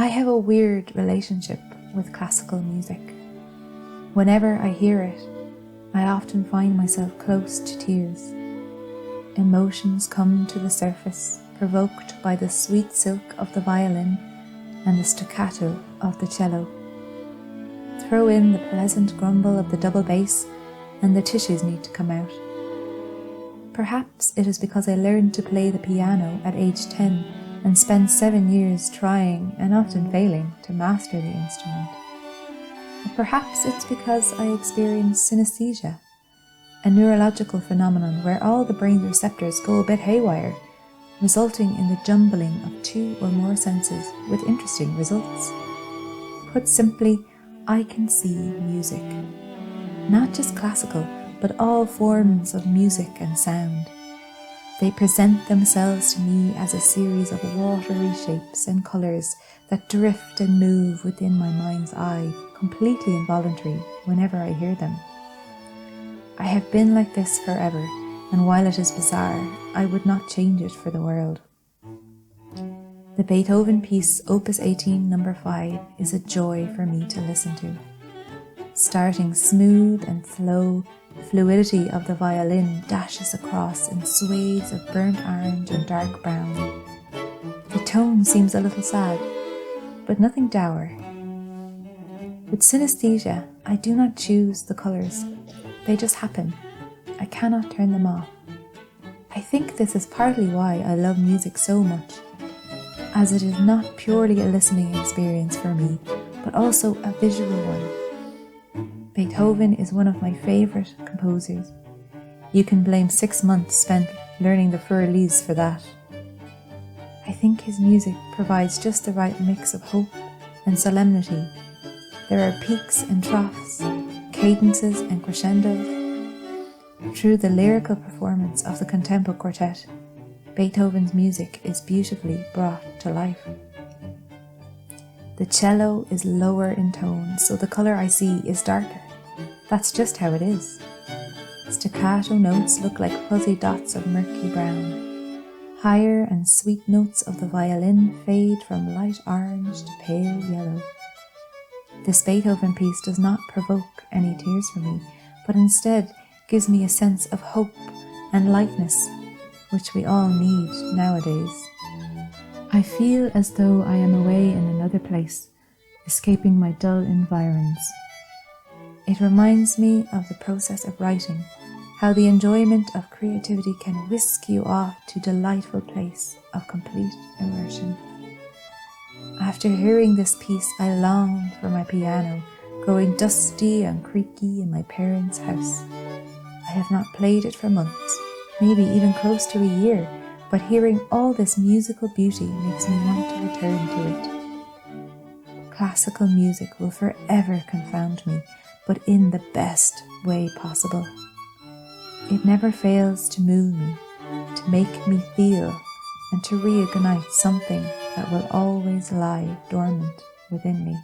I have a weird relationship with classical music. Whenever I hear it, I often find myself close to tears. Emotions come to the surface, provoked by the sweet silk of the violin and the staccato of the cello. Throw in the pleasant grumble of the double bass, and the tissues need to come out. Perhaps it is because I learned to play the piano at age 10 and spent 7 years trying and often failing to master the instrument. Or perhaps it's because I experienced synesthesia, a neurological phenomenon where all the brain receptors go a bit haywire, resulting in the jumbling of 2 or more senses with interesting results. Put simply, I can see music. Not just classical, but all forms of music and sound. They present themselves to me as a series of watery shapes and colours that drift and move within my mind's eye, completely involuntary whenever I hear them. I have been like this forever, and while it is bizarre, I would not change it for the world. The Beethoven piece Opus 18 No. 5 is a joy for me to listen to. Starting smooth and slow, the fluidity of the violin dashes across in swathes of burnt orange and dark brown. The tone seems a little sad, but nothing dour. With synesthesia, I do not choose the colours. They just happen. I cannot turn them off. I think this is partly why I love music so much, as it is not purely a listening experience for me, but also a visual one. Beethoven is one of my favourite composers. You can blame 6 months spent learning the Für Elise for that. I think his music provides just the right mix of hope and solemnity. There are peaks and troughs, cadences and crescendos. Through the lyrical performance of the ConTempo Quartet, Beethoven's music is beautifully brought to life. The cello is lower in tone, so the colour I see is darker. That's just how it is. Staccato notes look like fuzzy dots of murky brown. Higher and sweet notes of the violin fade from light orange to pale yellow. This Beethoven piece does not provoke any tears for me, but instead gives me a sense of hope and lightness, which we all need nowadays. I feel as though I am away in another place, escaping my dull environs. It reminds me of the process of writing, how the enjoyment of creativity can whisk you off to a delightful place of complete immersion. After hearing this piece, I longed for my piano, growing dusty and creaky in my parents' house. I have not played it for months, maybe even close to a year, but hearing all this musical beauty makes me want to return to it. Classical music will forever confound me, but in the best way possible. It never fails to move me, to make me feel, and to reignite something that will always lie dormant within me.